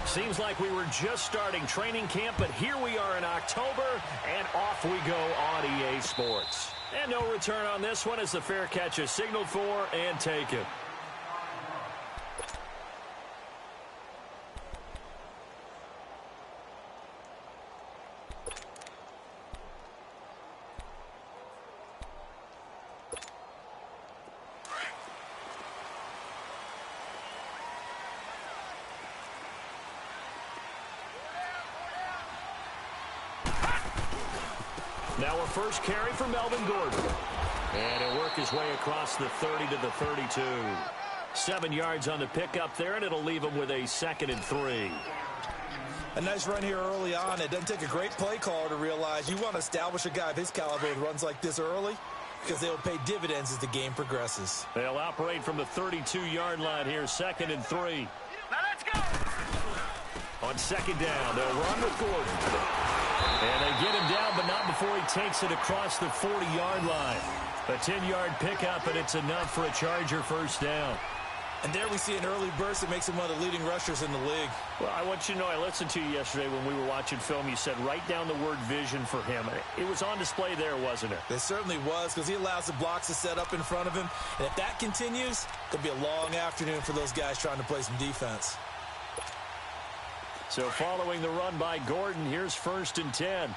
Seems like we were just starting training camp, but here we are in October, and off we go on EA Sports. And no return on this one as the fair catch is signaled for and taken. Now a first carry for Melvin Gordon. And he'll work his way across the 30 to the 32. 7 yards on the pickup there, and it'll leave him with a 2nd and 3. A nice run here early on. It doesn't take a great play caller to realize you want to establish a guy of his caliber with runs like this early because they'll pay dividends as the game progresses. They'll operate from the 32-yard line here, 2nd and 3. Now let's go! On 2nd down, they'll run with Gordon. And they get him down, but not before he takes it across the 40-yard line. A 10-yard pickup, and it's enough for a Charger first down. And there we see an early burst that makes him one of the leading rushers in the league. Well, I want you to know, I listened to you yesterday when we were watching film. You said write down the word vision for him. It was on display there, wasn't it? It certainly was, because he allows the blocks to set up in front of him. And if that continues, it'll be a long afternoon for those guys trying to play some defense. So following the run by Gordon, here's 1st and 10. All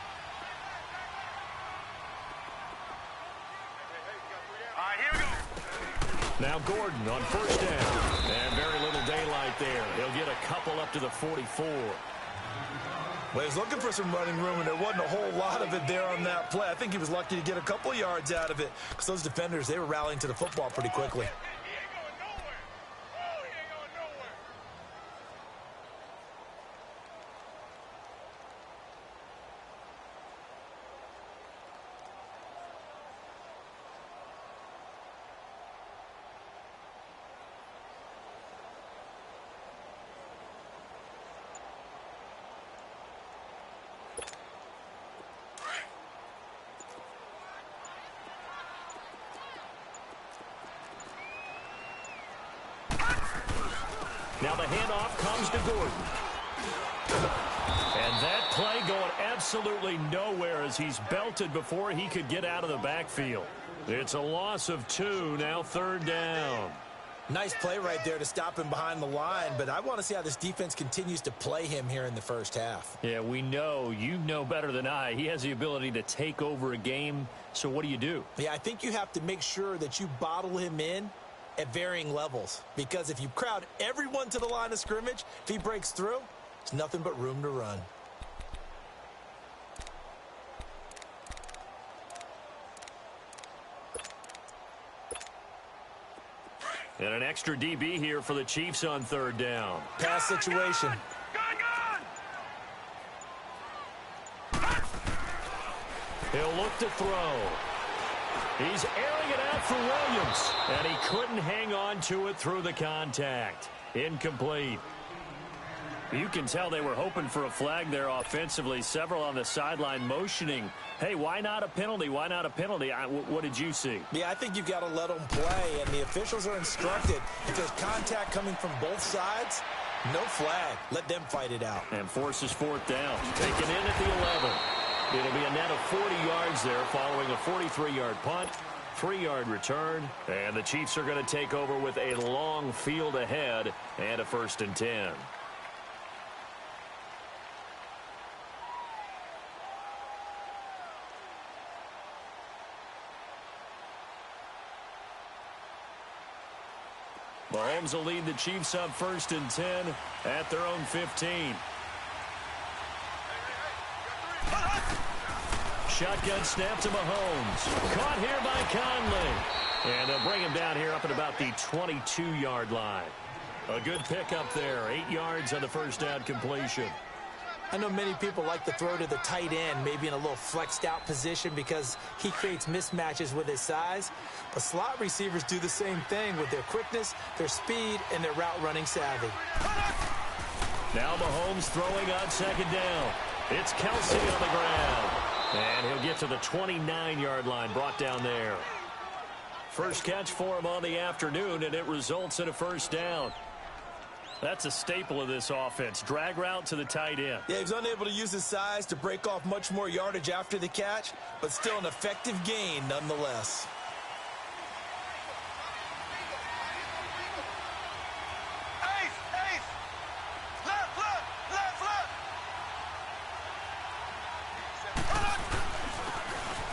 right, here we go. Now Gordon on 1st down. And very little daylight there. He'll get a couple up to the 44. Well, he was looking for some running room, and there wasn't a whole lot of it there on that play. I think he was lucky to get a couple of yards out of it because those defenders, they were rallying to the football pretty quickly. Now the handoff comes to Gordon. And that play going absolutely nowhere as he's belted before he could get out of the backfield. It's a loss of 2, now 3rd down. Nice play right there to stop him behind the line, but I want to see how this defense continues to play him here in the first half. Yeah, we know. You know better than I. He has the ability to take over a game, so what do? Yeah, I think you have to make sure that you bottle him in at varying levels, because if you crowd everyone to the line of scrimmage, if he breaks through, there's nothing but room to run. And an extra DB here for the Chiefs on 3rd down. Pass situation. He'll look to throw. He's airing it out for Williams, and he couldn't hang on to it through the contact. Incomplete. You can tell they were hoping for a flag there offensively. Several on the sideline motioning, hey, why not a penalty? Why not a penalty? What did you see? Yeah, I think you've got to let them play, and the officials are instructed. If there's contact coming from both sides, no flag. Let them fight it out. And forces 4th down. Taken in at the 11. It'll be a net of 40 yards there following a 43-yard punt, 3-yard return, and the Chiefs are going to take over with a long field ahead and a 1st and 10. Mahomes will lead the Chiefs up 1st and 10 at their own 15. Shotgun snap to Mahomes. Caught here by Conley. And they'll bring him down here up at about the 22-yard line. A good pickup there. 8 yards on the first down completion. I know many people like to throw to the tight end, maybe in a little flexed out position because he creates mismatches with his size. But slot receivers do the same thing with their quickness, their speed, and their route running savvy. Now Mahomes throwing on 2nd down. It's Kelsey on the ground. And he'll get to the 29-yard line, brought down there. First catch for him on the afternoon, and it results in a 1st down. That's a staple of this offense. Drag route to the tight end. Yeah, he was unable to use his size to break off much more yardage after the catch, but still an effective gain nonetheless.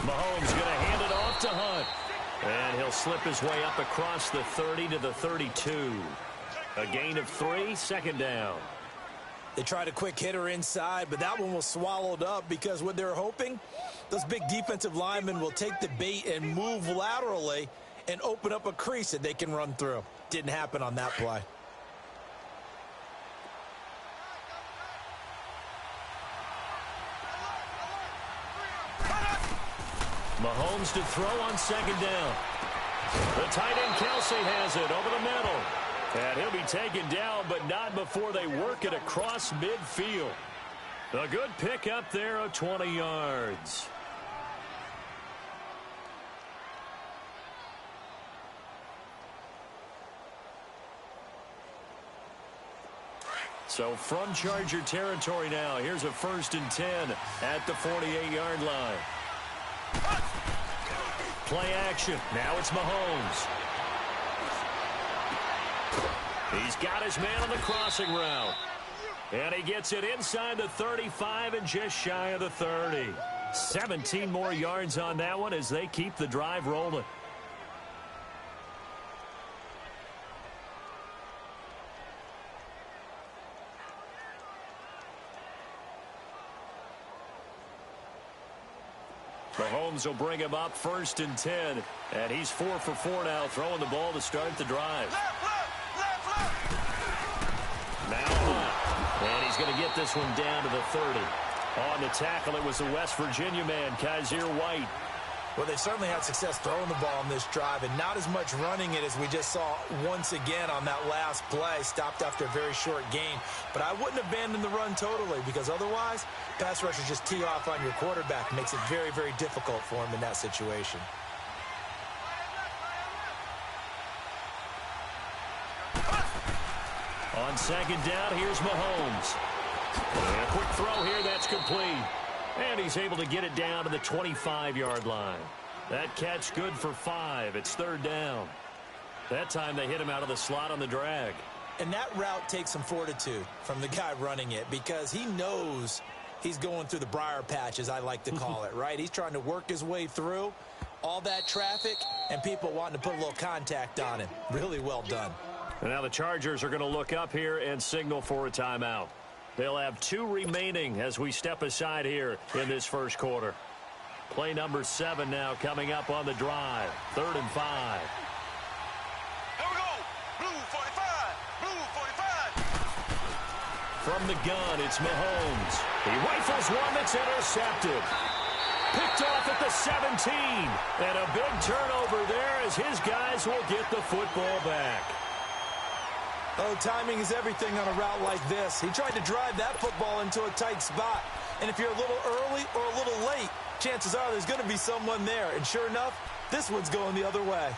Mahomes going to hand it off to Hunt. And he'll slip his way up across the 30 to the 32. A gain of 3, second down. They tried a quick hitter inside, but that one was swallowed up because what they're hoping, those big defensive linemen will take the bait and move laterally and open up a crease that they can run through. Didn't happen on that play. Mahomes to throw on second down. The tight end Kelsey has it over the middle. And he'll be taken down, but not before they work it across midfield. A good pickup there of 20 yards. So from Charger territory now, here's a 1st and 10 at the 48-yard line. Play action. Now it's Mahomes. He's got his man on the crossing route. And he gets it inside the 35 and just shy of the 30. 17 more yards on that one as they keep the drive rolling. Mahomes will bring him up 1st and 10. And he's 4 for 4 now, throwing the ball to start the drive. Now, and he's going to get this one down to the 30. On the tackle, it was the West Virginia man, Kaiser White. Well, they certainly had success throwing the ball on this drive, and not as much running it as we just saw once again on that last play. Stopped after a very short gain. But I wouldn't abandon the run totally, because otherwise, pass rushers just tee off on your quarterback. Makes it very, very difficult for him in that situation. On second down, here's Mahomes. And a quick throw here, that's complete. And he's able to get it down to the 25-yard line. That catch good for 5. It's 3rd down. That time they hit him out of the slot on the drag. And that route takes some fortitude from the guy running it, because he knows he's going through the briar patch, as I like to call it, right? He's trying to work his way through all that traffic and people wanting to put a little contact on him. Really well done. And now the Chargers are going to look up here and signal for a timeout. They'll have 2 remaining as we step aside here in this first quarter. Play number 7 now coming up on the drive. 3rd and 5. Here we go. Blue 45. Blue 45. From the gun, it's Mahomes. He rifles one that's intercepted. Picked off at the 17. And a big turnover there as his guys will get the football back. Oh, timing is everything on a route like this. He tried to drive that football into a tight spot. And if you're a little early or a little late, chances are there's going to be someone there. And sure enough, this one's going the other way.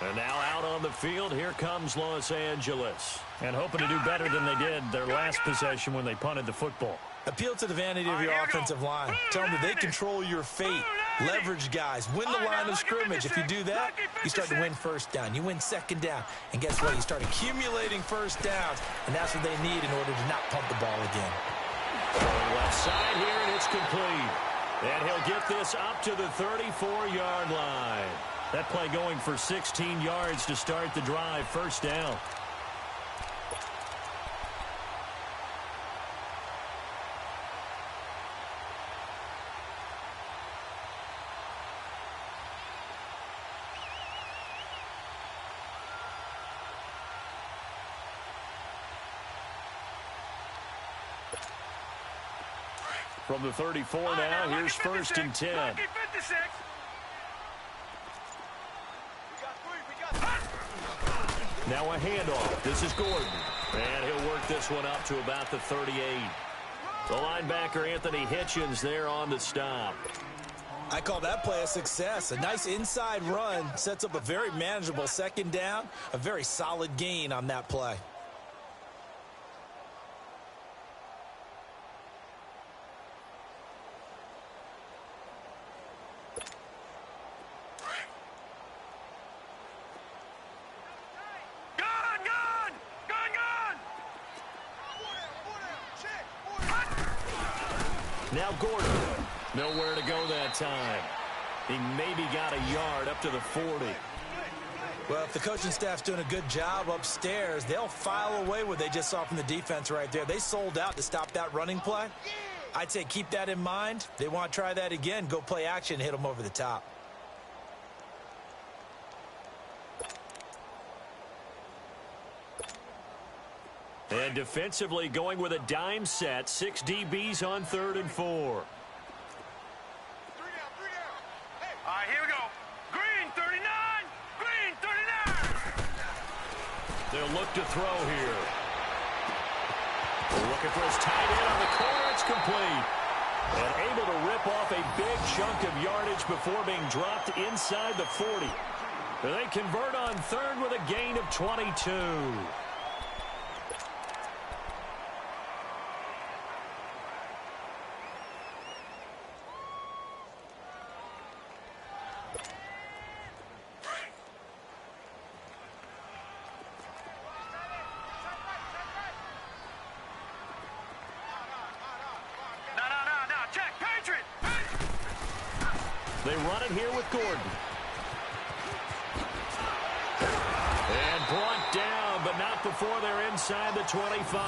And now out on the field, here comes Los Angeles. And hoping to do better than they did their last possession when they punted the football. Appeal to the vanity of your offensive line. Tell them that they control your fate. Leverage guys. Win the line of scrimmage. If you do that, you start to win 1st down. You win 2nd down. And guess what? You start accumulating 1st downs. And that's what they need in order to not punt the ball again. Left side here, and it's complete. And he'll get this up to the 34-yard line. That play going for 16 yards to start the drive. 1st down. From the 34 now, here's 1st and 10. Now a handoff. This is Gordon. And he'll work this one up to about the 38. The linebacker, Anthony Hitchens, there on the stop. I call that play a success. A nice inside run sets up a very manageable second down, a very solid gain on that play. Now Gordon. Nowhere to go that time. He maybe got a yard up to the 40. Well, if the coaching staff's doing a good job upstairs, they'll file away what they just saw from the defense right there. They sold out to stop that running play. I'd say keep that in mind. They want to try that again. Go play action, hit them over the top. And defensively going with a dime set. 6 DBs on 3rd and 4. 3 down, 3 down. Hey. All right, here we go. Green 39. Green 39. They'll look to throw here. Looking for his tight end on the corner. It's complete. And able to rip off a big chunk of yardage before being dropped inside the 40. They convert on 3rd with a gain of 22. They run it here with Gordon. And brought down, but not before they're inside the 25.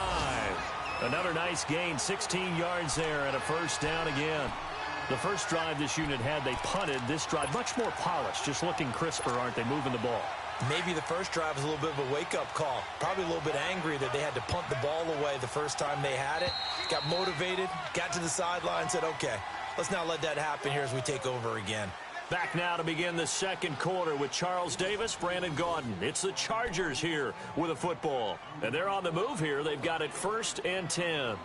Another nice gain, 16 yards there and a first down again. The first drive this unit had, they punted. This drive, much more polished, just looking crisper, aren't they, moving the ball? Maybe the first drive was a little bit of a wake-up call. Probably a little bit angry that they had to punt the ball away the first time they had it. Got motivated, got to the sideline, said, okay, let's not let that happen here as we take over again. Back now to begin the second quarter with Charles Davis, Brandon Gaudin. It's the Chargers here with a football. And they're on the move here. They've got it 1st and 10.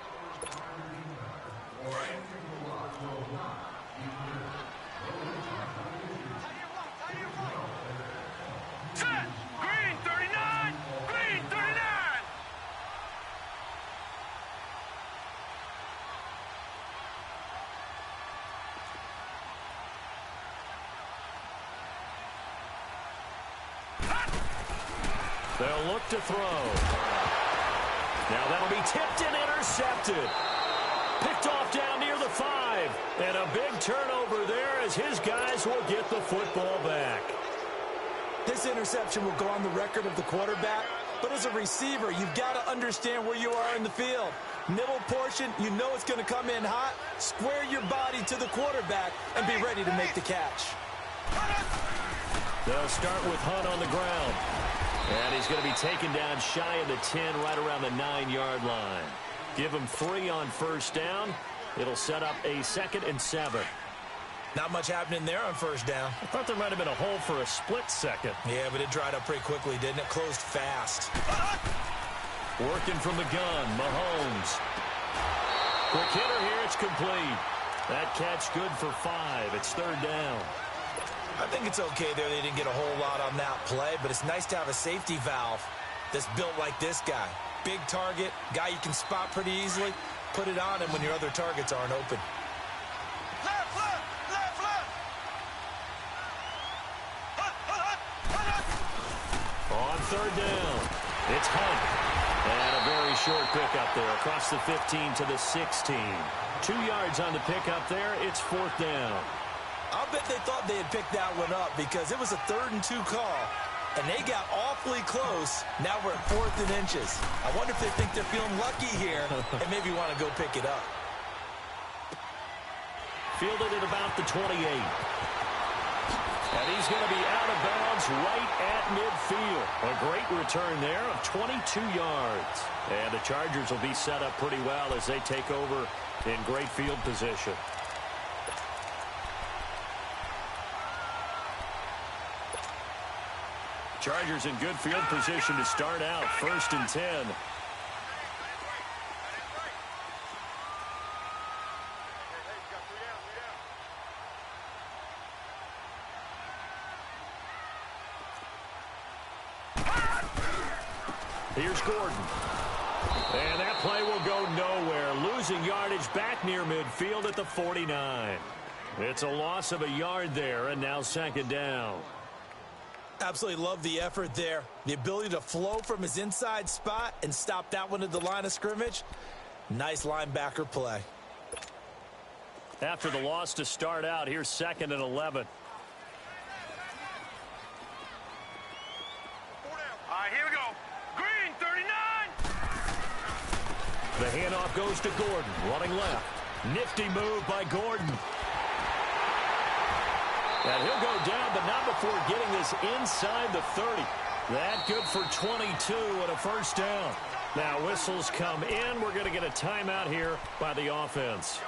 Green 39. Green 39. They'll look to throw. Now that'll be tipped and intercepted. Picked off down near the 5. And a big turnover there as his guys will get the football back. This interception will go on the record of the quarterback, but as a receiver, you've got to understand where you are in the field. Middle portion, you know it's going to come in hot. Square your body to the quarterback and be ready to make the catch. They'll start with Hunt on the ground. And he's going to be taken down shy of the 10, right around the 9-yard line. Give him 3 on first down. It'll set up a 2nd and 7. Not much happening there on first down. I thought there might have been a hole for a split second. Yeah, but it dried up pretty quickly, didn't it? Closed fast. Working from the gun, Mahomes. Quick hitter here, it's complete. That catch good for 5. It's 3rd down. I think it's okay there. They didn't get a whole lot on that play, but it's nice to have a safety valve that's built like this guy. Big target, guy you can spot pretty easily. Put it on him when your other targets aren't open. Left, left, left, left. On 3rd down, it's Hunt. And a very short pickup there across the 15 to the 16. 2 yards on the pickup there. It's 4th down. I'll bet they thought they had picked that one up because it was a 3rd and 2 call, and they got awfully close. Now we're at 4th and inches. I wonder if they think they're feeling lucky here and maybe want to go pick it up. Fielded at about the 28. And he's going to be out of bounds right at midfield. A great return there of 22 yards. And the Chargers will be set up pretty well as they take over in great field position. Chargers in good field position to start out. 1st and 10. Here's Gordon. And that play will go nowhere. Losing yardage back near midfield at the 49. It's a loss of a yard there, and now second down. Absolutely love the effort there. The ability to flow from his inside spot and stop that one at the line of scrimmage. Nice linebacker play. After the loss to start out, here's 2nd and 11. Here we go. Green, 39. The handoff goes to Gordon, running left. Nifty move by Gordon. And he'll go down, but not before getting this inside the 30. That good for 22 and a first down. Now whistles come in. We're going to get a timeout here by the offense.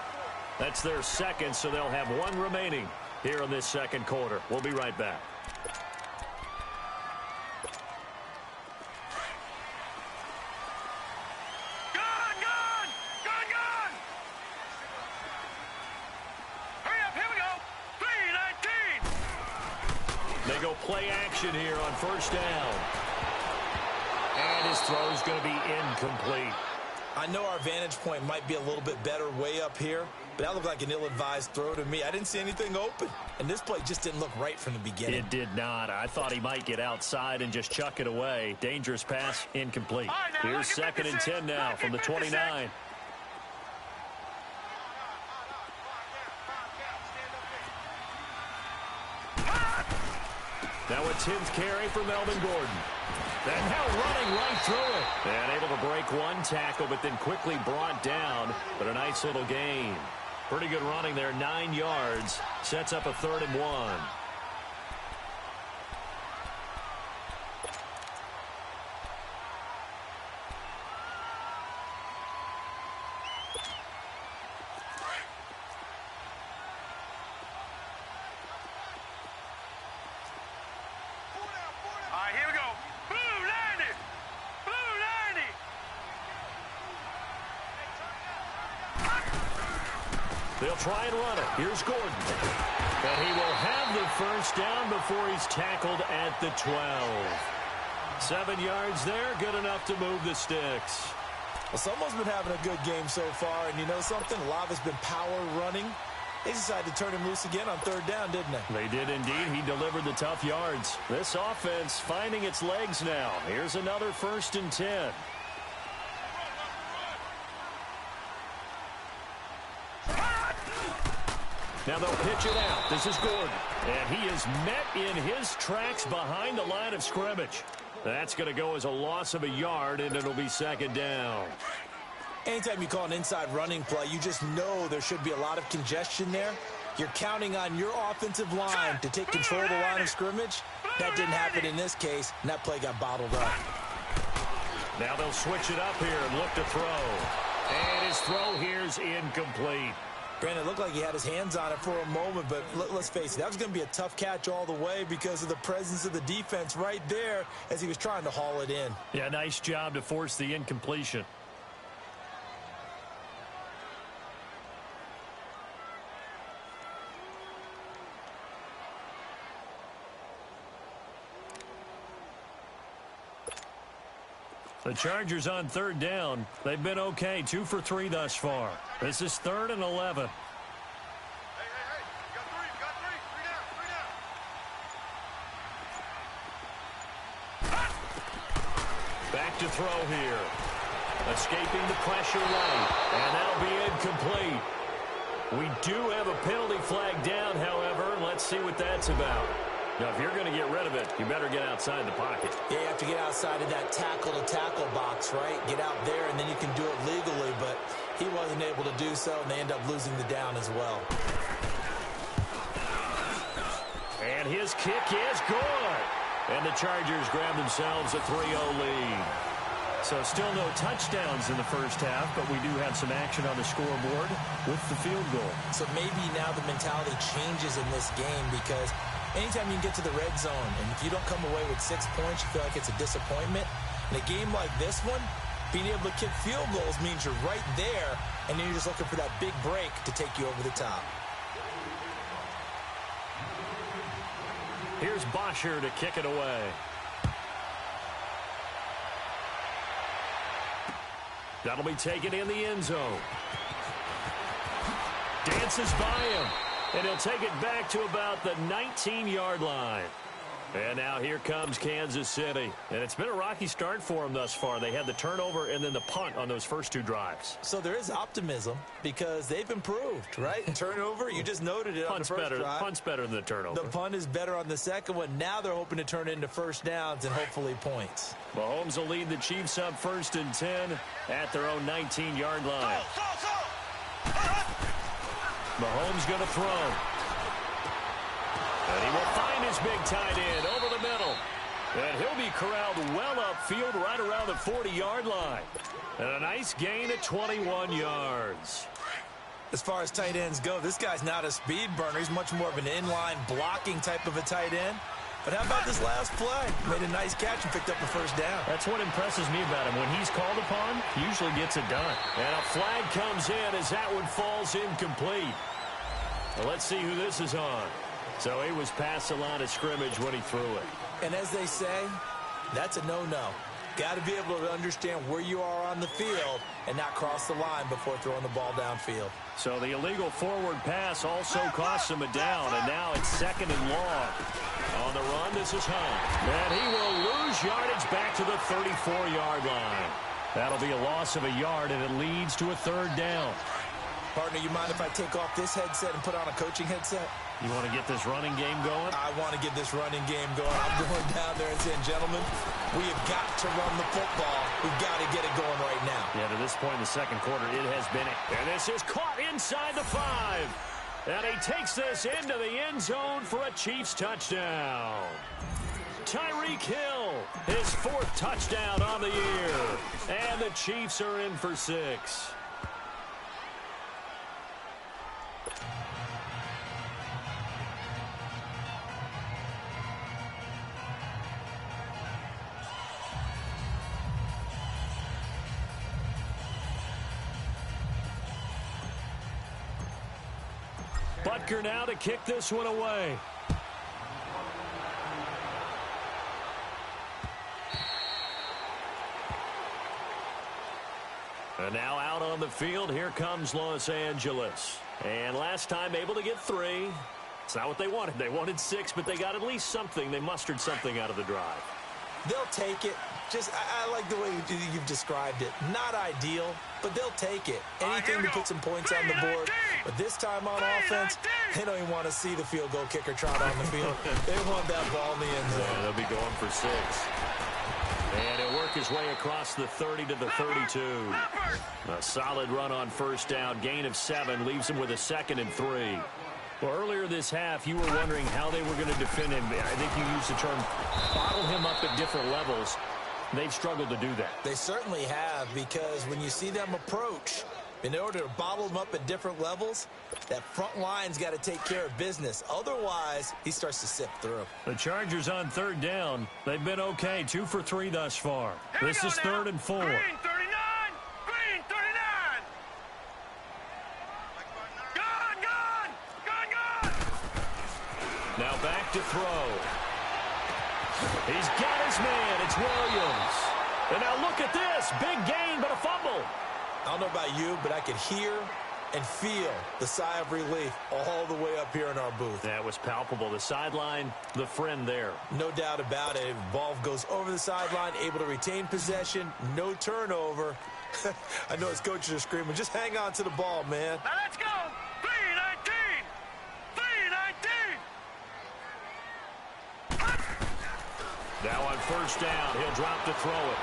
That's their second, so they'll have one remaining here in this second quarter. We'll be right back. They go play action here on first down. And his throw is going to be incomplete. I know our vantage point might be a little bit better way up here, but that looked like an ill-advised throw to me. I didn't see anything open, and this play just didn't look right from the beginning. It did not. I thought he might get outside and just chuck it away. Dangerous pass, incomplete. Here's 2nd and 10 now from the 29. Now a 10th carry for Melvin Gordon. And now running right through it. And able to break one tackle, but then quickly brought down. But a nice little gain. Pretty good running there, 9 yards. Sets up a 3rd and 1. Here we go. Blue 90. Blue 90. They'll try and run it. Here's Gordon. And he will have the first down before he's tackled at the 12. 7 yards there, good enough to move the sticks. Well, someone's been having a good game so far, and you know something? A lot has been power running. They decided to turn him loose again on 3rd down, didn't they? They did indeed. He delivered the tough yards. This offense finding its legs now. Here's another 1st and 10. Now they'll pitch it out. This is Gordon. And he is met in his tracks behind the line of scrimmage. That's going to go as a loss of a yard, and it'll be 2nd down. Anytime you call an inside running play, you just know there should be a lot of congestion there. You're counting on your offensive line to take control of the line of scrimmage. That didn't happen in this case, and that play got bottled up. Now they'll switch it up here and look to throw. And his throw here's incomplete. Granted, it looked like he had his hands on it for a moment, but let's face it, that was going to be a tough catch all the way because of the presence of the defense right there as he was trying to haul it in. Yeah, nice job to force the incompletion. The Chargers on 3rd down. They've been okay, 2 for 3 thus far. This is 3rd and 11. Hey. You got three. Three down. Back to throw here. Escaping the pressure right. And that'll be incomplete. We do have a penalty flag down, however. Let's see what that's about. Now, if you're going to get rid of it, you better get outside the pocket. Yeah, you have to get outside of that tackle-to-tackle box, right? Get out there, and then you can do it legally, but he wasn't able to do so, and they end up losing the down as well. And his kick is good. And the Chargers grab themselves a 3-0 lead. So still no touchdowns in the first half, but we do have some action on the scoreboard with the field goal. So maybe now the mentality changes in this game because anytime you can get to the red zone, and if you don't come away with 6 points, you feel like it's a disappointment. In a game like this one, being able to kick field goals means you're right there, and then you're just looking for that big break to take you over the top. Here's Bosher to kick it away. That'll be taken in the end zone. Dances by him, and he'll take it back to about the 19-yard line. And now here comes Kansas City. And it's been a rocky start for them thus far. They had the turnover and then the punt on those first two drives. So there is optimism because they've improved, right? Turnover, you just noted it on the first drive. Punt's better than the turnover. The punt is better on the second one. Now they're hoping to turn it into first downs and hopefully points. Mahomes will lead the Chiefs up 1st and 10 at their own 19-yard line. Mahomes going to throw. And he will find his big tight end over the middle. And he'll be corralled well upfield right around the 40-yard line. And a nice gain of 21 yards. As far as tight ends go, this guy's not a speed burner. He's much more of an inline blocking type of a tight end. But how about this last play? Made a nice catch and picked up a first down. That's what impresses me about him. When he's called upon, he usually gets it done. And a flag comes in as that one falls incomplete. Well, let's see who this is on. So he was past the line of scrimmage when he threw it. And as they say, that's a no-no. Got to be able to understand where you are on the field and not cross the line before throwing the ball downfield. So the illegal forward pass also costs him a down, and now it's 2nd and long. On the run, this is Hunt. And he will lose yardage back to the 34-yard line. That'll be a loss of a yard, and it leads to a 3rd down. Partner, you mind if I take off this headset and put on a coaching headset? You want to get this running game going? I want to get this running game going. I'm going down there and saying, gentlemen, we have got to run the football. We've got to get it going right now. Yeah, to this point in the second quarter, it has been it. And this is caught inside the 5. And he takes this into the end zone for a Chiefs touchdown. Tyreek Hill, his 4th touchdown on the year. And the Chiefs are in for 6. Butker now to kick this one away. And now out on the field, here comes Los Angeles. And last time able to get 3. It's not what they wanted. They wanted 6, but they got at least something. They mustered something out of the drive. They'll take it. I like the way you've described it. Not ideal, but they'll take it. Anything to put some points on the board. But this time on offense, they don't even want to see the field goal kicker trot on the field. They want that ball in the end zone. Yeah, they'll be going for 6. And he'll work his way across the 30 to the 32. A solid run on 1st down. Gain of 7 leaves him with a 2nd and 3. Well, earlier this half, you were wondering how they were going to defend him. I think you used the term bottle him up at different levels. They've struggled to do that. They certainly have, because when you see them approach, in order to bottle them up at different levels, that front line's got to take care of business. Otherwise, he starts to sift through. The Chargers on 3rd down. They've been okay, 2 for 3 thus far. This is 3rd and 4. Green 39! Green 39! Gone! Now back to throw. He's got his man. It's Williams. And now look at this. Big gain, but a fumble. I don't know about you, but I could hear and feel the sigh of relief all the way up here in our booth. That was palpable. The sideline, the friend there. No doubt about it. Ball goes over the sideline, able to retain possession, no turnover. I know his coaches are screaming, just hang on to the ball, man. Now let's go! 319! 319! Now on 1st down, he'll drop to throw it.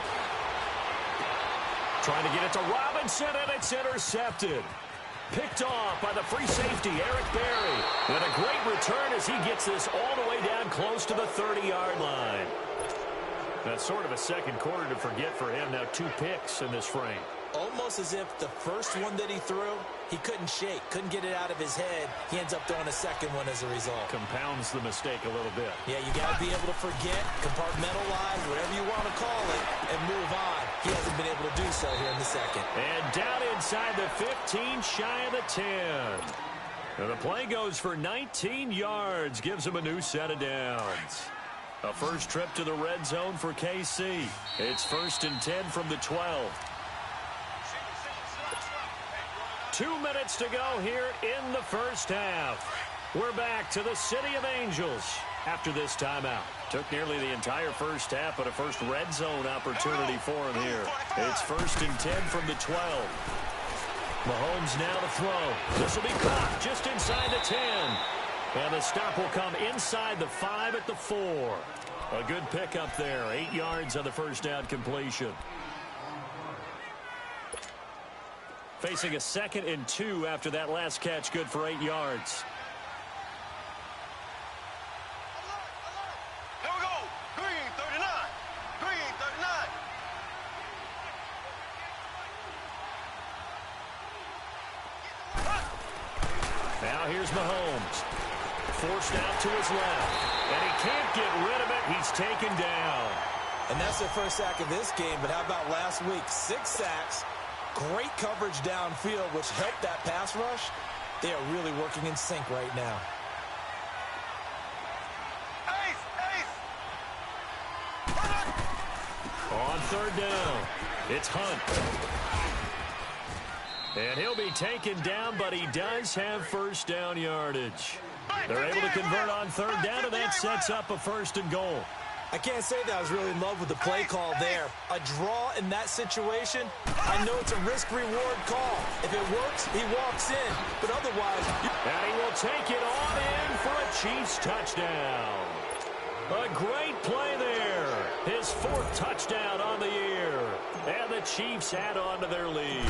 Trying to get it to Robinson, and it's intercepted. Picked off by the free safety, Eric Berry. And a great return as he gets this all the way down close to the 30-yard line. That's sort of a second quarter to forget for him. Now 2 picks in this frame. Almost as if the first one that he threw, he couldn't shake, couldn't get it out of his head. He ends up throwing a second one as a result. Compounds the mistake a little bit. Yeah, you got to be able to forget, compartmentalize, whatever you want to call it, and move on. He hasn't been able to do so here in the second. And down inside the 15, shy of the 10. And the play goes for 19 yards, gives him a new set of downs. A first trip to the red zone for KC. It's 1st and 10 from the 12. 2 minutes to go here in the first half. We're back to the City of Angels after this timeout. Took nearly the entire first half, but a first red zone opportunity for him here. It's 1st and 10 from the 12. Mahomes now to throw. This will be caught just inside the 10. And the stop will come inside the 5 at the 4. A good pickup there. 8 yards on the first down completion. Facing a 2nd and 2 after that last catch, good for 8 yards. Here we go. Green 39. Green 39. Now here's Mahomes. Forced out to his left. And he can't get rid of it. He's taken down. And that's their first sack of this game, but how about last week? 6 sacks. Great coverage downfield, which helped that pass rush. They are really working in sync right now. On 3rd down, it's Hunt. And he'll be taken down, but he does have first down yardage. They're able to convert on 3rd down, and that sets up a 1st and goal. I can't say that I was really in love with the play call there. A draw in that situation, I know it's a risk-reward call. If it works, he walks in. But otherwise... And he will take it on in for a Chiefs touchdown. A great play there. His 4th touchdown on the year. And the Chiefs add on to their lead.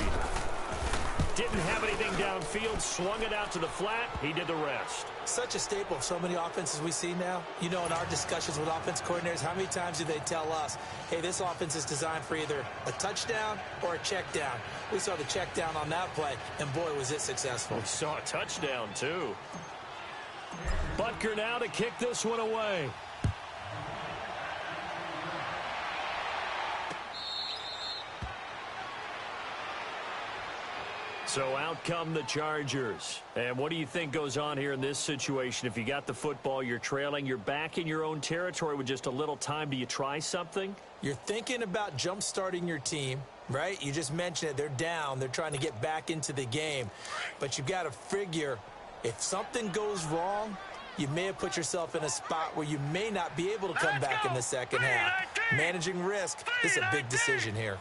Didn't have anything downfield, swung it out to the flat. He did the rest. Such a staple of so many offenses we see now. You know, in our discussions with offense coordinators, how many times do they tell us, hey, this offense is designed for either a touchdown or a check down. We saw the check down on that play, and boy, was it successful. We saw a touchdown, too. Butker now to kick this one away. So out come the Chargers. And what do you think goes on here in this situation? If you got the football, you're trailing, you're back in your own territory with just a little time. Do you try something? You're thinking about jump-starting your team, right? You just mentioned it. They're down. They're trying to get back into the game. But you've got to figure, if something goes wrong, you may have put yourself in a spot where you may not be able to come back in the second half. Managing risk is a big decision here.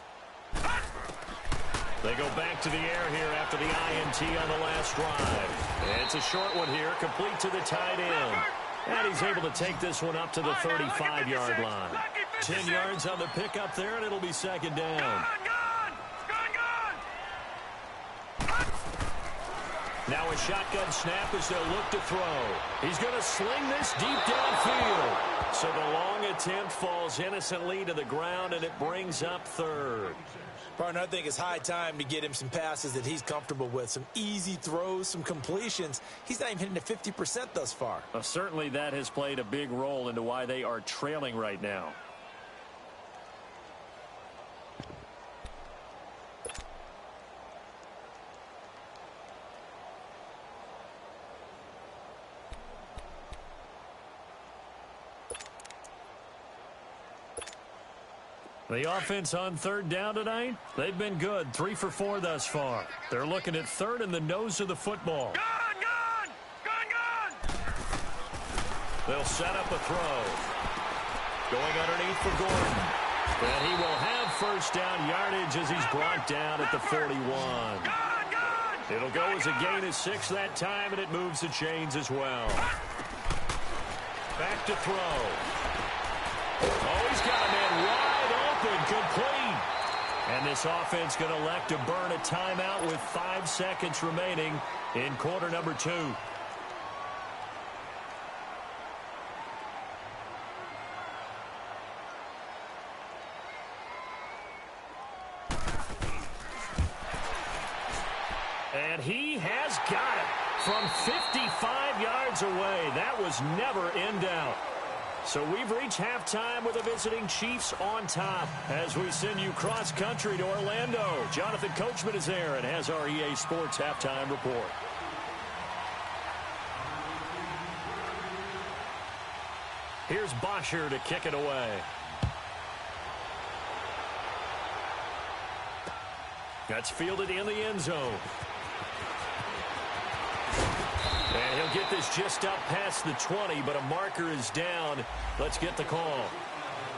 They go back to the air here after the INT on the last drive. It's a short one here, complete to the tight end. And he's able to take this one up to the 35-yard line. 10 yards on the pickup there, and it'll be 2nd down. Now a shotgun snap as they'll look to throw. He's going to sling this deep downfield. So the long attempt falls innocently to the ground, and it brings up 3rd. Partner, I think it's high time to get him some passes that he's comfortable with. Some easy throws, some completions. He's not even hitting at 50% thus far. Certainly that has played a big role into why they are trailing right now. The offense on 3rd down tonight, they've been good. 3 for 4 thus far. They're looking at 3rd in the nose of the football. Gun! They'll set up a throw. Going underneath for Gordon. And he will have first down yardage as he's brought down at the 41. It'll go as a gain of 6 that time, and it moves the chains as well. Back to throw. Oh, he's got a man wide. Complete. And this offense going to elect to burn a timeout with 5 seconds remaining in quarter number 2. And he has got it from 55 yards away. That was never in doubt. So we've reached halftime with the visiting Chiefs on top as we send you cross-country to Orlando. Jonathan Coachman is there and has our EA Sports halftime report. Here's Bosher to kick it away. That's fielded in the end zone. And he'll get this just up past the 20, but a marker is down. Let's get the call.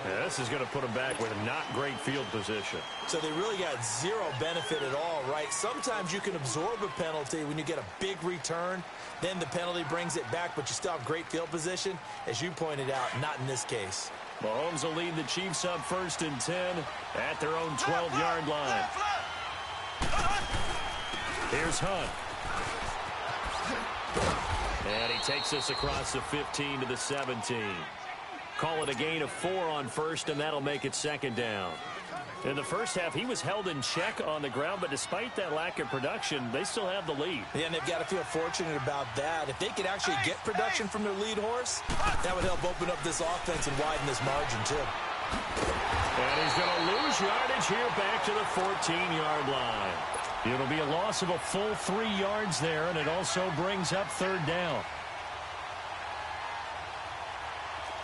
Yeah, this is going to put him back with a not great field position. So they really got zero benefit at all, right? Sometimes you can absorb a penalty when you get a big return. Then the penalty brings it back, but you still have great field position. As you pointed out, not in this case. Mahomes will lead the Chiefs up 1st and 10 at their own 12-yard line. Here's Hunt. And he takes us across the 15 to the 17. Call it a gain of 4 on 1st, and that'll make it 2nd down. In the first half, he was held in check on the ground, but despite that lack of production, they still have the lead. Yeah, and they've got to feel fortunate about that. If they could actually get production from their lead horse, that would help open up this offense and widen this margin, too. And he's going to lose yardage here back to the 14-yard line. It'll be a loss of a full 3 yards there, and it also brings up 3rd down.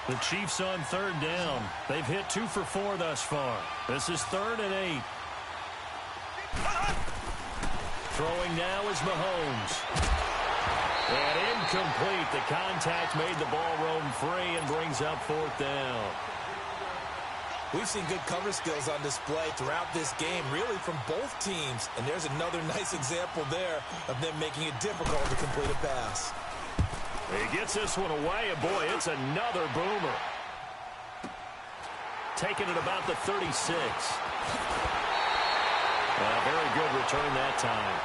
The Chiefs on 3rd down. They've hit 2 for 4 thus far. This is 3rd and 8. Throwing now is Mahomes. And incomplete. The contact made the ball roam free and brings up 4th down. We've seen good cover skills on display throughout this game, really from both teams. And there's another nice example there of them making it difficult to complete a pass. He gets this one away, and boy, it's another boomer. Taking it about the 36. Very good return that time.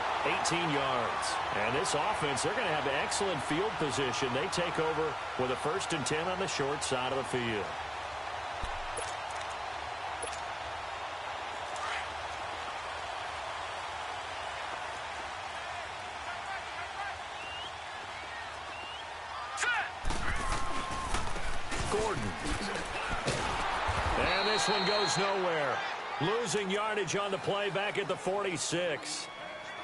18 yards. And this offense, they're going to have excellent field position. They take over with a 1st and 10 on the short side of the field. And this one goes nowhere. Losing yardage on the play back at the 46.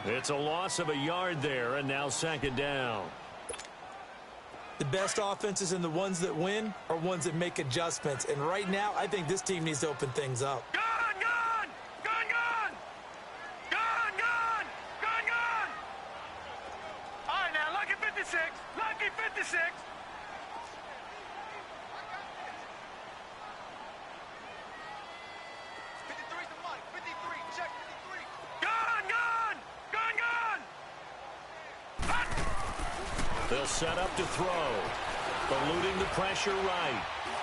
It's a loss of a yard there, and now 2nd down. The best offenses and the ones that win are ones that make adjustments. And right now, I think this team needs to open things up. Gun, gun! Gun, gun! Gun, gun! Gun, gun! All right, now, lucky 56. Lucky 56. They'll set up to throw. Eluding the pressure right.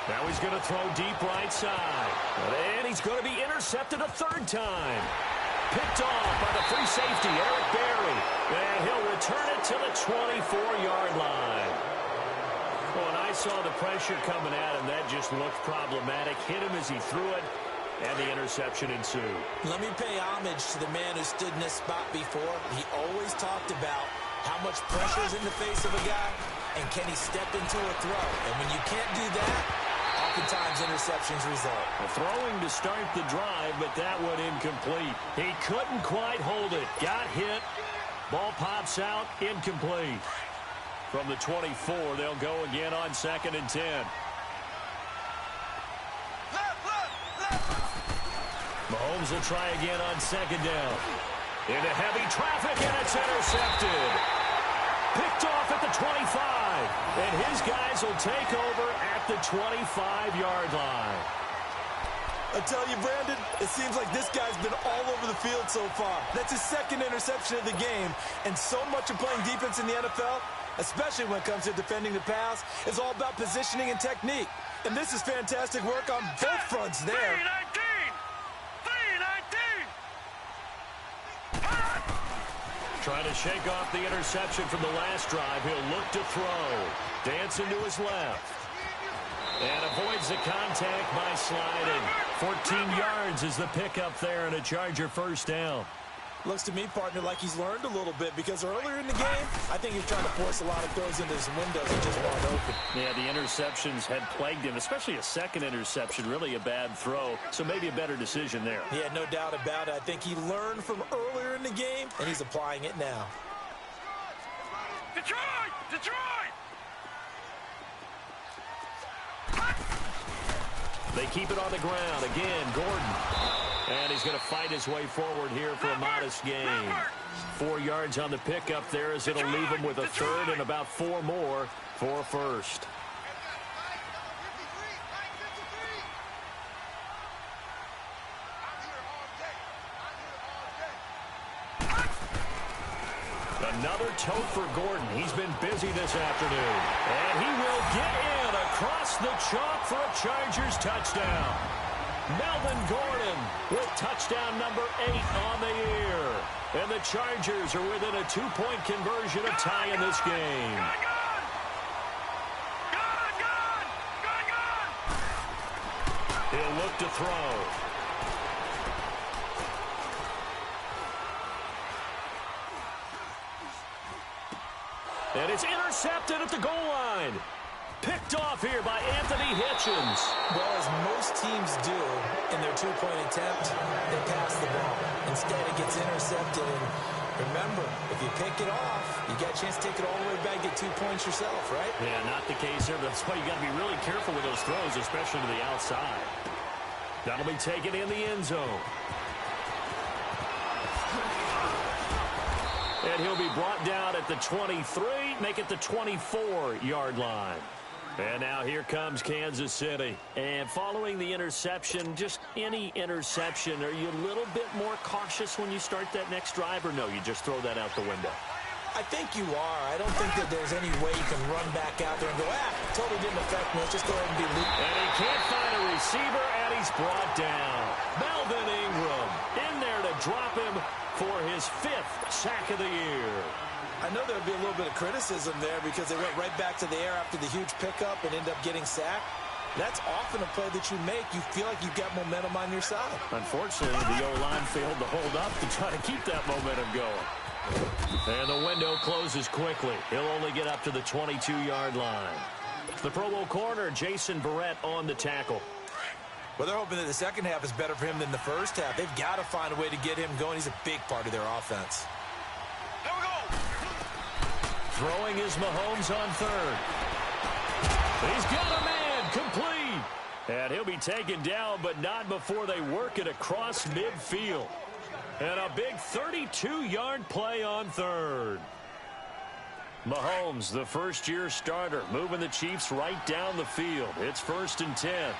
Now he's going to throw deep right side. And he's going to be intercepted a 3rd time. Picked off by the free safety, Eric Berry. And he'll return it to the 24-yard line. Well, and I saw the pressure coming at him. That just looked problematic. Hit him as he threw it. And the interception ensued. Let me pay homage to the man who stood in this spot before. He always talked about how much pressure is in the face of a guy, and can he step into a throw? And when you can't do that, oftentimes interceptions result. Well, throwing to start the drive, but that one incomplete. He couldn't quite hold it. Got hit. Ball pops out, incomplete. From the 24, they'll go again on 2nd and 10. Mahomes will try again on 2nd down. Into heavy traffic, and it's intercepted. Picked off at the 25. And his guys will take over at the 25-yard line. I tell you, Brandon, it seems like this guy's been all over the field so far. That's his 2nd interception of the game. And so much of playing defense in the NFL, especially when it comes to defending the pass, is all about positioning and technique. And this is fantastic work on both fronts there. Trying to shake off the interception from the last drive. He'll look to throw. Dancing to his left. And avoids the contact by sliding. 14 yards is the pickup there, and a Charger 1st down. Looks to me, partner, like he's learned a little bit, because earlier in the game, I think he's trying to force a lot of throws into his windows that just weren't open. Yeah, the interceptions had plagued him, especially a 2nd interception, really a bad throw, so maybe a better decision there. Yeah, no doubt about it. I think he learned from earlier in the game, and he's applying it now. Detroit! Detroit! They keep it on the ground. Again, Gordon. And he's going to fight his way forward here for a modest gain. 4 yards on the pickup there as it'll leave him with a third and about 4 more for a first. Another tote for Gordon. He's been busy this afternoon. And he will get in across the chalk for a Chargers touchdown. Melvin Gordon with touchdown number 8 on the year. And the Chargers are within a 2-point conversion of tying this game. He'll look to throw. And it's intercepted at the goal line. Picked off here by Anthony Hitchens. Well, as most teams do in their 2-point attempt, they pass the ball. Instead, it gets intercepted. And remember, if you pick it off, you got a chance to take it all the way back, get 2 points yourself, right? Yeah, not the case here. That's why you got to be really careful with those throws, especially to the outside. That'll be taken in the end zone. And he'll be brought down at the 23, make it the 24-yard line. And now here comes Kansas City. And following the interception, just any interception, are you a little bit more cautious when you start that next drive, or no, you just throw that out the window? I think you are. I don't think that there's any way you can run back out there and go, totally didn't affect me. Let's just go ahead and be loose. And he can't find a receiver, and he's brought down. Melvin Ingram in there to drop him for his 5th sack of the year. I know there'll be a little bit of criticism there because they went right back to the air after the huge pickup and end up getting sacked. That's often a play that you make. You feel like you've got momentum on your side. Unfortunately, the O-line failed to hold up to try to keep that momentum going. And the window closes quickly. He'll only get up to the 22-yard line. The Pro Bowl corner, Jason Verrett, on the tackle. Well, they're hoping that the second half is better for him than the first half. They've got to find a way to get him going. He's a big part of their offense. Here we go. Throwing is Mahomes on third. He's got a man, complete. And he'll be taken down, but not before they work it across midfield. And a big 32-yard play on third. Mahomes, the first-year starter, moving the Chiefs right down the field. It's 1st and 10.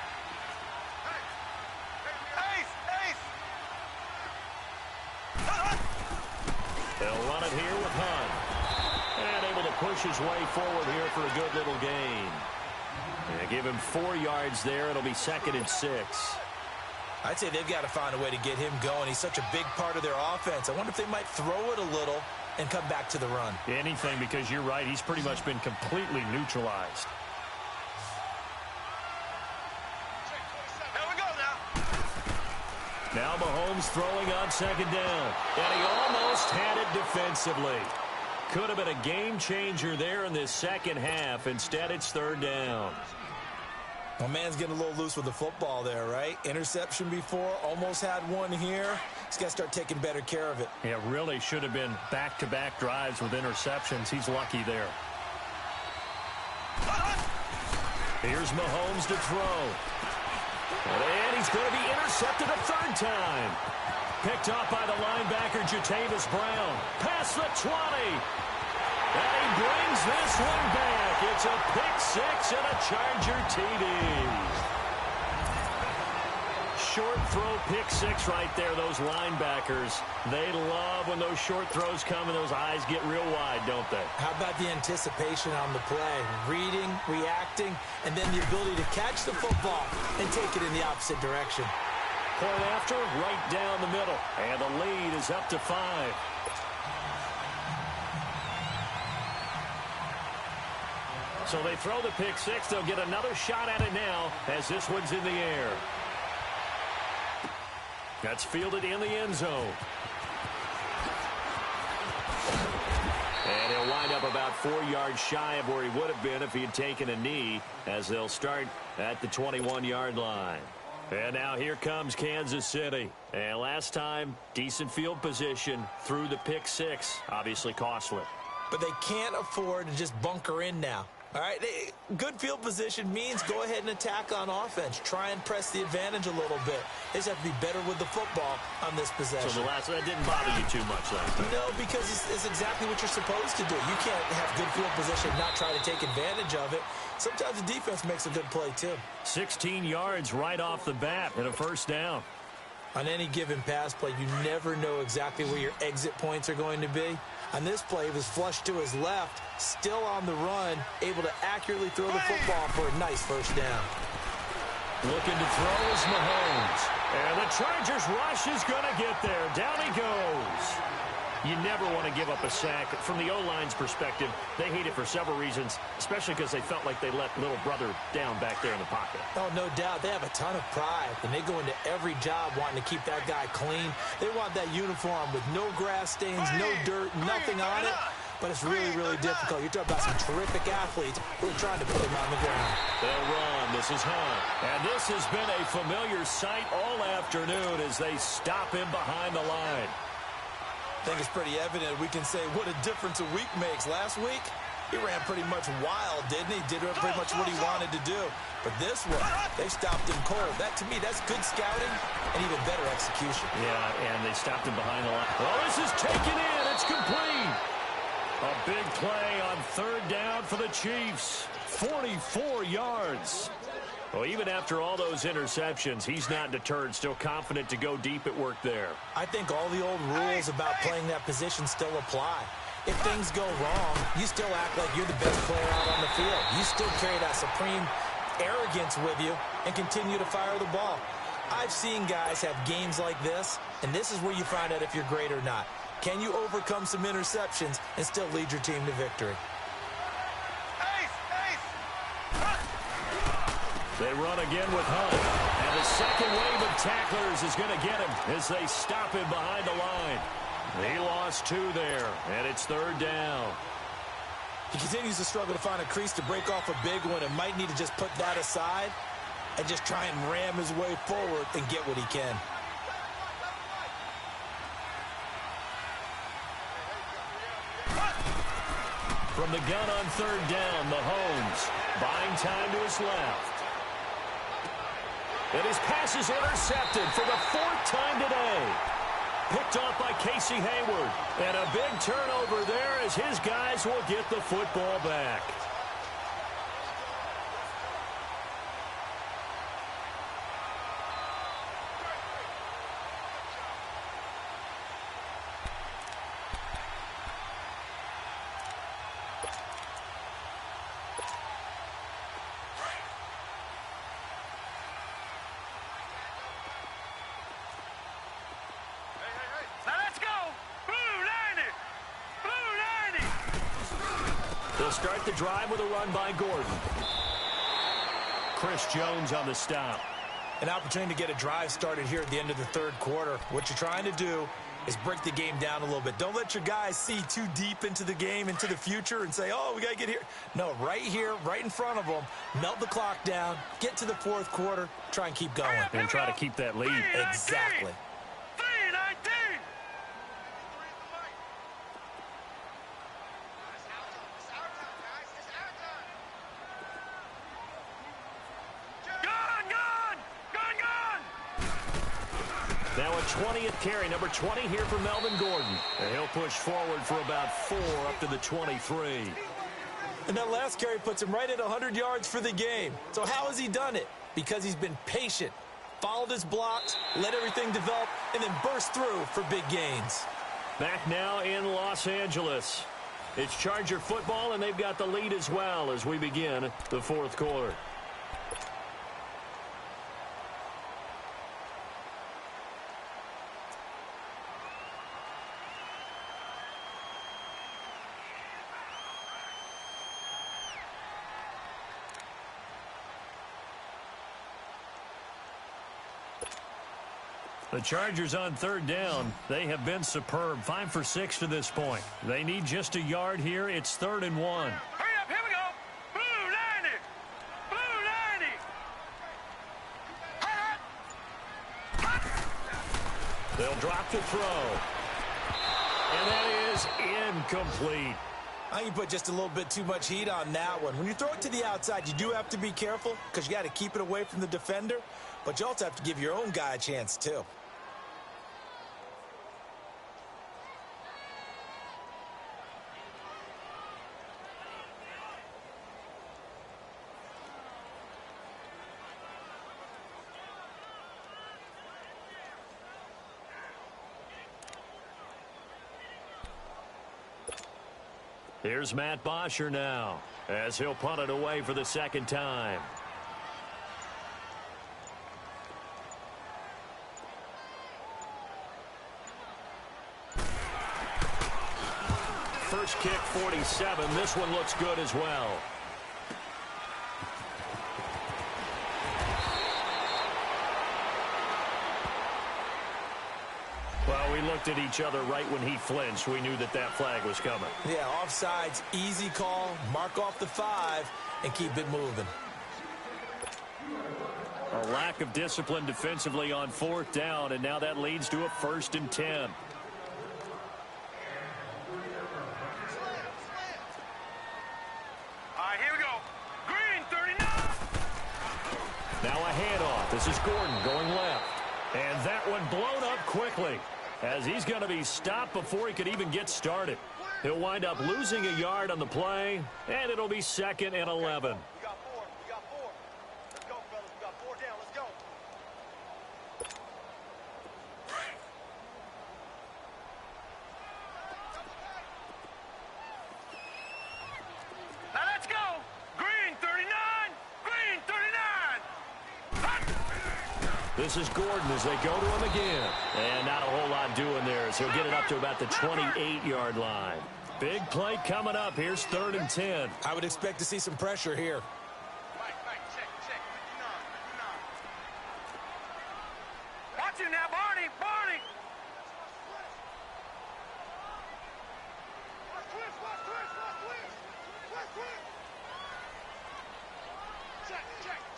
They'll run it here with Hunt. And able to push his way forward here for a good little gain. And give him 4 yards there. It'll be 2nd and 6. I'd say they've got to find a way to get him going. He's such a big part of their offense. I wonder if they might throw it a little and come back to the run. Anything, because you're right. He's pretty much been completely neutralized. Here we go now. Now Mahomes throwing on 2nd down. And he almost had it defensively. Could have been a game changer there in this second half. Instead, it's 3rd down. Well, man's getting a little loose with the football there, right? Interception before, almost had one here. He's got to start taking better care of it. Yeah, really should have been back-to-back drives with interceptions. He's lucky there. Here's Mahomes to throw. And he's going to be intercepted a 3rd time. Picked off by the linebacker, Jatavis Brown. Past the 20. And he brings this one back. It's a pick-6 and a Charger TD. Short throw pick-6 right there. Those linebackers, they love when those short throws come and those eyes get real wide, don't they? How about the anticipation on the play? Reading, reacting, and then the ability to catch the football and take it in the opposite direction. Point after, right down the middle. And the lead is up to 5. So they throw the pick-6. They'll get another shot at it now as this one's in the air. That's fielded in the end zone. And he'll wind up about 4 yards shy of where he would have been if he had taken a knee, as they'll start at the 21-yard line. And now here comes Kansas City. And last time, decent field position through the pick-6. Obviously costly. But they can't afford to just bunker in now. All right, good field position means go ahead and attack on offense. Try and press the advantage a little bit. They just have to be better with the football on this possession. So the last one, that didn't bother you too much last time? No, because it's exactly what you're supposed to do. You can't have good field position and not try to take advantage of it. Sometimes the defense makes a good play, too. 16 yards right off the bat and a first down. On any given pass play, you never know exactly where your exit points are going to be. On this play, he was flushed to his left, still on the run, able to accurately throw the football for a nice first down. Looking to throw is Mahomes. And the Chargers rush is going to get there. Down he goes. You never want to give up a sack. From the O-line's perspective, they hate it for several reasons, especially because they felt like they let little brother down back there in the pocket. Oh, no doubt. They have a ton of pride, and they go into every job wanting to keep that guy clean. They want that uniform with no grass stains, no dirt, nothing on it. But it's really, really difficult. You're talking about some terrific athletes who are trying to put him on the ground. They'll run. This is Hunt. And this has been a familiar sight all afternoon as they stop him behind the line. I think it's pretty evident. We can say what a difference a week makes. Last week, he ran pretty much wild, didn't he? Did pretty much what he wanted to do. But this one, they stopped him cold. That, to me, that's good scouting and even better execution. Yeah, and they stopped him behind the line. Well, this is taken in. It's complete. A big play on third down for the Chiefs. 44 yards. Well, even after all those interceptions, he's not deterred, still confident to go deep at work there. I think all the old rules about playing that position still apply. If things go wrong, you still act like you're the best player out on the field. You still carry that supreme arrogance with you and continue to fire the ball. I've seen guys have games like this, and this is where you find out if you're great or not. Can you overcome some interceptions and still lead your team to victory? They run again with Hunt. And the second wave of tacklers is going to get him as they stop him behind the line. He lost 2 there, and it's third down. He continues to struggle to find a crease to break off a big one and might need to just put that aside and just try and ram his way forward and get what he can. From the gun on third down, Mahomes buying time to his left. And his pass is intercepted for the 4th time today. Picked off by Casey Hayward. And a big turnover there as his guys will get the football back. They'll start the drive with a run by Gordon. Chris Jones on the stop. An opportunity to get a drive started here at the end of the third quarter. What you're trying to do is break the game down a little bit. Don't let your guys see too deep into the game, into the future, and say, oh, we got to get here. No, right here, right in front of them, melt the clock down, get to the fourth quarter, try and keep going. And try to keep that lead. Exactly. Now a 20th carry, number 20 here for Melvin Gordon. And he'll push forward for about 4 up to the 23. And that last carry puts him right at 100 yards for the game. So how has he done it? Because he's been patient, followed his blocks, let everything develop, and then burst through for big gains. Back now in Los Angeles. It's Charger football, and they've got the lead as well as we begin the fourth quarter. The Chargers on third down. They have been superb. 5 for 6 to this point. They need just a yard here. It's 3rd and 1. Hurry up, here we go. Blue 90. Blue 90. They'll drop the throw. And that is incomplete. I think you put just a little bit too much heat on that one. When you throw it to the outside, you do have to be careful because you got to keep it away from the defender, but you also have to give your own guy a chance too. Here's Matt Bosher now, as he'll punt it away for the second time. First kick, 47. This one looks good as well. Well, we looked at each other right when he flinched. We knew that that flag was coming. Yeah, offsides, easy call, mark off the 5, and keep it moving. A lack of discipline defensively on 4th down, and now that leads to a 1st and 10. All right, here we go. Green, 39. Now a handoff. This is Gordon going left. And that one blown up quickly, as he's going to be stopped before he could even get started. He'll wind up losing a yard on the play, and it'll be 2nd and 11. We got 4. We got 4. Let's go, fellas. We got 4 down. Let's go. Now let's go. Green, 39. Green, 39. This is Gordon as they go to him again. And not a whole lot doing there, as he'll get it up to about the 28-yard line. Big play coming up. Here's 3rd and 10. I would expect to see some pressure here. Mike, check, 59. Watch him now, Barney. Barney.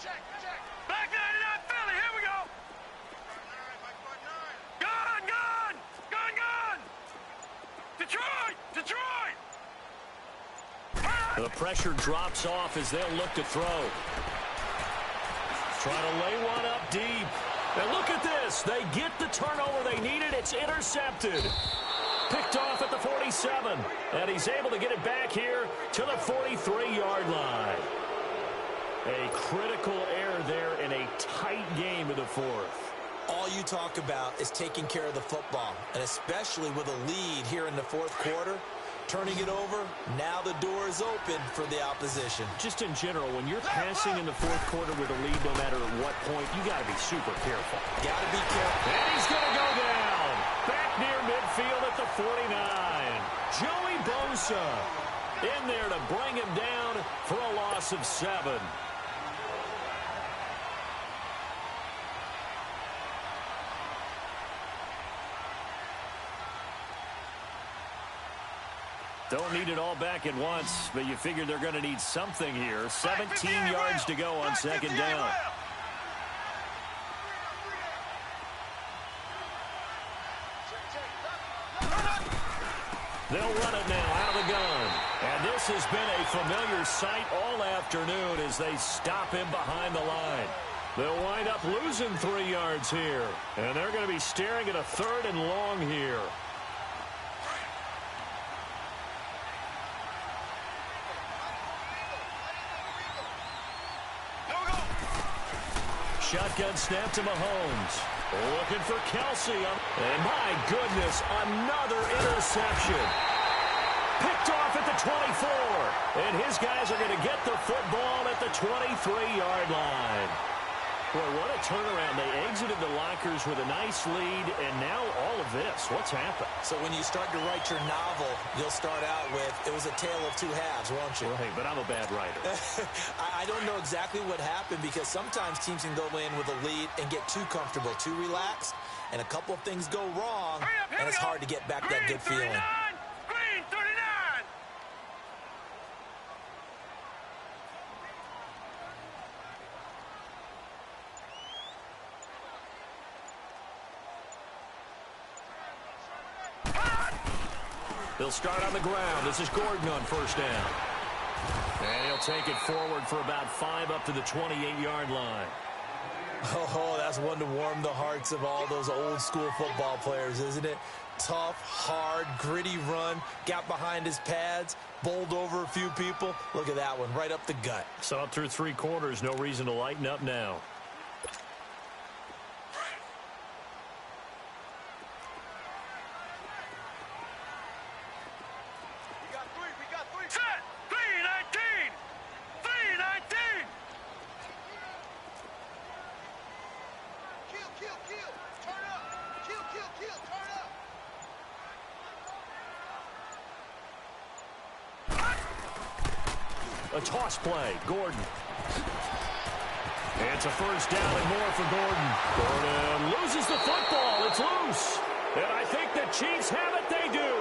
Check. Back 99 Philly. Here we go. Gone. Detroit. The pressure drops off as they'll look to throw. Trying to lay one up deep. And look at this. They get the turnover they needed. It's intercepted. Picked off at the 47. And he's able to get it back here to the 43-yard line. A critical error there in a tight game in the 4th. All you talk about is taking care of the football, and especially with a lead here in the 4th quarter. Turning it over, now the door is open for the opposition. Just in general, when you're passing in the 4th quarter with a lead, no matter at what point, you got to be super careful. Got to be careful. And he's going to go down. Back near midfield at the 49. Joey Bosa in there to bring him down for a loss of 7. Don't need it all back at once, but you figure they're going to need something here. 17 yards to go on 2nd down. They'll run it now out of the gun. And this has been a familiar sight all afternoon as they stop him behind the line. They'll wind up losing 3 yards here. And they're going to be staring at a 3rd and long here. Shotgun snap to Mahomes. Looking for Kelsey. And my goodness, another interception. Picked off at the 24. And his guys are going to get the football at the 23-yard line. Boy, what a turnaround. They exited the lockers with a nice lead, and now all of this. What's happened? So when you start to write your novel, you'll start out with, it was a tale of 2 halves, won't you? Right, but I'm a bad writer. I don't know exactly what happened, because sometimes teams can go in with a lead and get too comfortable, too relaxed, and a couple of things go wrong, and it's hard to get back that good feeling. Green, 39. He'll start on the ground. This is Gordon on first down. And he'll take it forward for about 5 up to the 28-yard line. Oh, that's one to warm the hearts of all those old-school football players, isn't it? Tough, hard, gritty run, got behind his pads, bowled over a few people. Look at that one, right up the gut. So up through 3 quarters, no reason to lighten up now. We got three. Set! 3-19! 3-19! Kill. Turn up. Kill. Turn up. A toss play. Gordon. It's a first down and more for Gordon. Gordon loses the football. It's loose. And I think the Chiefs have it. They do.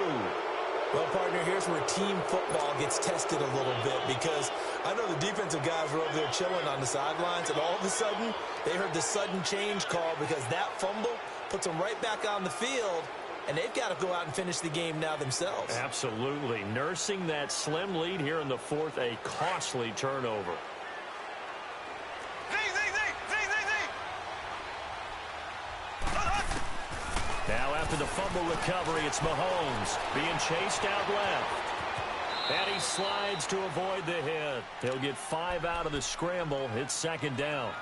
Well, partner, here's where team football gets tested a little bit, because I know the defensive guys were over there chilling on the sidelines, and all of a sudden, they heard the sudden change call because that fumble puts them right back on the field, and they've got to go out and finish the game now themselves. Absolutely. Nursing that slim lead here in the 4th, a costly turnover. Now after the fumble recovery, it's Mahomes being chased out left. And he slides to avoid the hit. He'll get 5 out of the scramble. It's second down.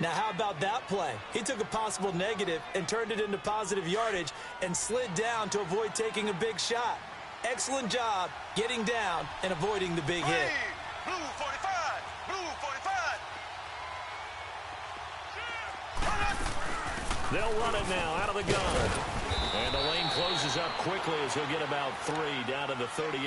Now, how about that play? He took a possible negative and turned it into positive yardage and slid down to avoid taking a big shot. Excellent job getting down and avoiding the big hit. Blue 45! Blue 45! They'll run it now out of the gun. And the lane closes up quickly as he'll get about 3 down to the 38.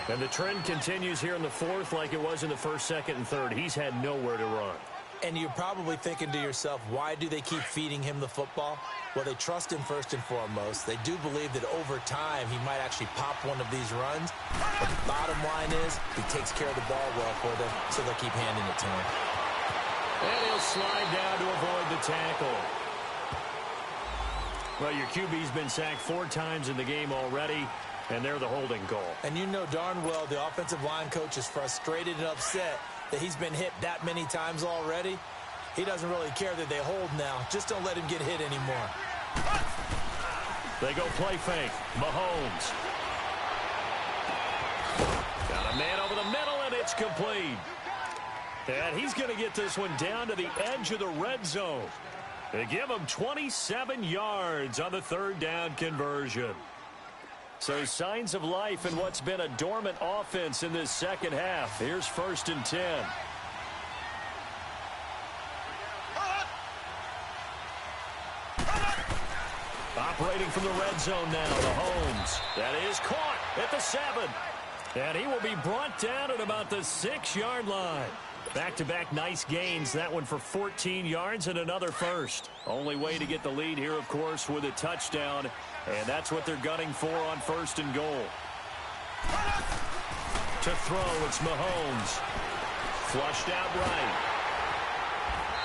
And the trend continues here in the 4th like it was in the 1st, 2nd, and 3rd. He's had nowhere to run. And you're probably thinking to yourself, why do they keep feeding him the football? Well, they trust him first and foremost. They do believe that over time he might actually pop one of these runs. But the bottom line is he takes care of the ball well for them, so they'll keep handing it to him. And he'll slide down to avoid the tackle. Well, your QB's been sacked 4 times in the game already, and they're the holding call. And you know darn well the offensive line coach is frustrated and upset that he's been hit that many times already. He doesn't really care that they hold now. Just don't let him get hit anymore. They go play fake. Mahomes. Got a man over the middle, and it's complete. And he's going to get this one down to the edge of the red zone. They give him 27 yards on the 3rd down conversion. So signs of life in what's been a dormant offense in this second half. Here's 1st and 10. Operating from the red zone now, Mahomes. That is caught at the 7. And he will be brought down at about the 6-yard line. Back-to-back nice gains. That one for 14 yards and another first. Only way to get the lead here, of course, with a touchdown. And that's what they're gunning for on 1st and goal. To throw, it's Mahomes. Flushed out right.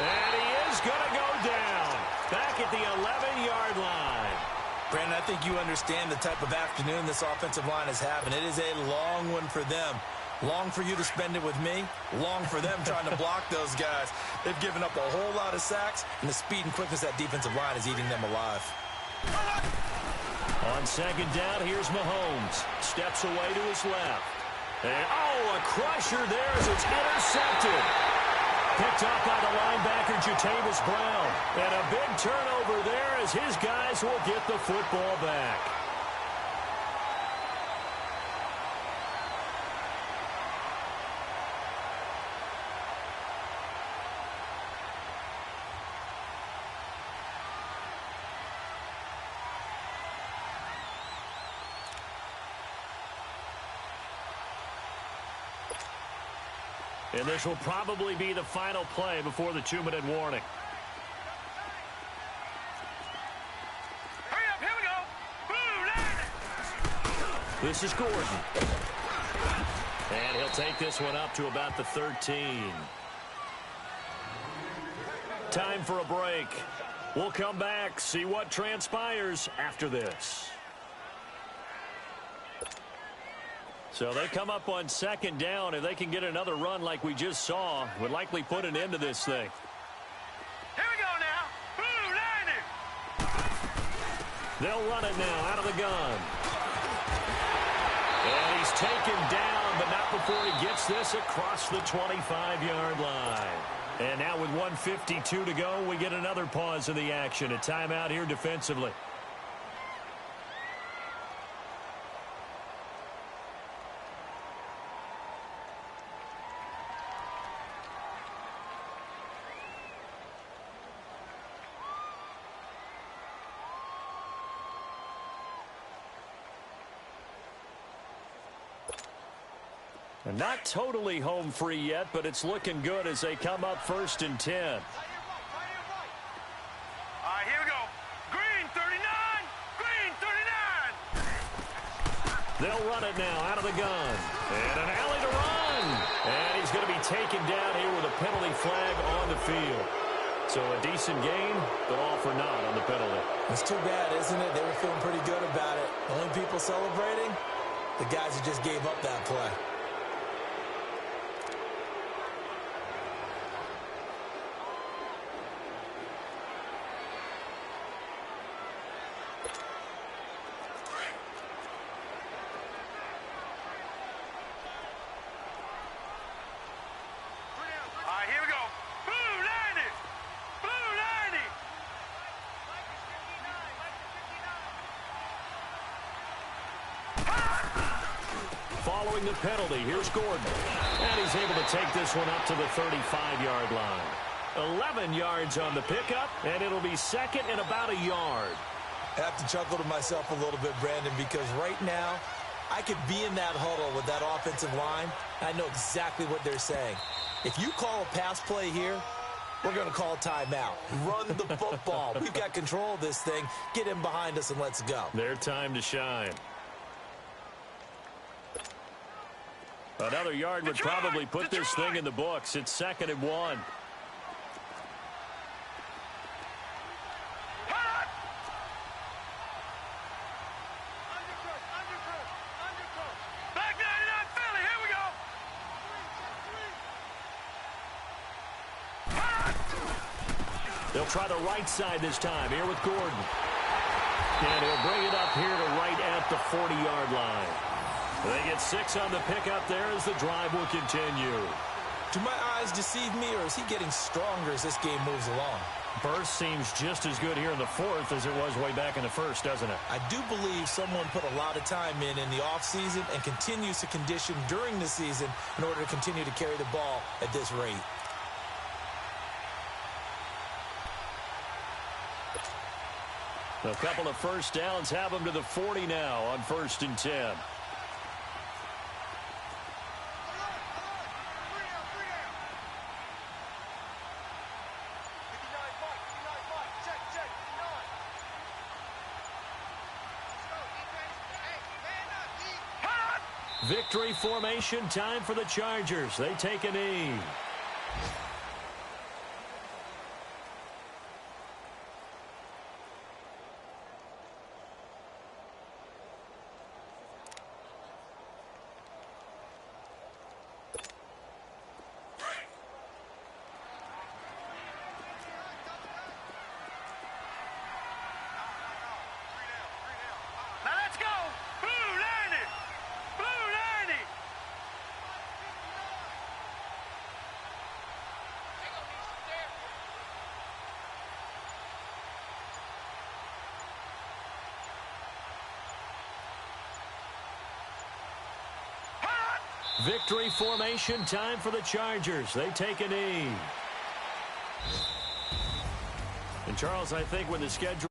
And he is going to go down. Back at the 11-yard line. Brandon, I think you understand the type of afternoon this offensive line is having. It is a long one for them. Long for you to spend it with me. Long for them trying to block those guys. They've given up a whole lot of sacks, and the speed and quickness of that defensive line is eating them alive. On 2nd down, here's Mahomes. Steps away to his left. And, a crusher there as it's intercepted. Picked up by the linebacker, Jatavis Brown. And a big turnover there as his guys will get the football back. And this will probably be the final play before the 2-minute warning. Hurry up, here we go. Blue 9. This is Gordon. And he'll take this one up to about the 13. Time for a break. We'll come back, see what transpires after this. So they come up on second down. If they can get another run like we just saw, would likely put an end to this thing. Here we go now. Blue landing. They'll run it now out of the gun. And he's taken down, but not before he gets this across the 25-yard line. And now with 1:52 to go, we get another pause in the action. A timeout here defensively. Not totally home free yet, but it's looking good as they come up 1st and 10. All right, here we go. Green 39. Green 39. They'll run it now out of the gun. And an alley to run. And he's going to be taken down here with a penalty flag on the field. So a decent game, but all for naught on the penalty. It's too bad, isn't it? They were feeling pretty good about it. The only people celebrating, the guys who just gave up that play. Following the penalty, here's Gordon. And he's able to take this one up to the 35-yard line. 11 yards on the pickup, and it'll be second and about a yard. I have to chuckle to myself a little bit, Brandon, because right now I could be in that huddle with that offensive line. I know exactly what they're saying. If you call a pass play here, we're going to call timeout. Run the football. We've got control of this thing. Get him behind us and let's go. Their time to shine. Another yard would probably put this thing in the books. It's 2nd and 1. Back 99 Philly, here we go. They'll try the right side this time here with Gordon. And he'll bring it up here to right at the 40-yard line. They get 6 on the pickup there as the drive will continue. Do my eyes deceive me, or is he getting stronger as this game moves along? Burst seems just as good here in the 4th as it was way back in the 1st, doesn't it? I do believe someone put a lot of time in the offseason and continues to condition during the season in order to continue to carry the ball at this rate. A couple of first downs have them to the 40 now on 1st and 10. Victory formation, time for the Chargers. They take a knee. Victory formation, time for the Chargers. They take a knee. And Charles, I think when the schedule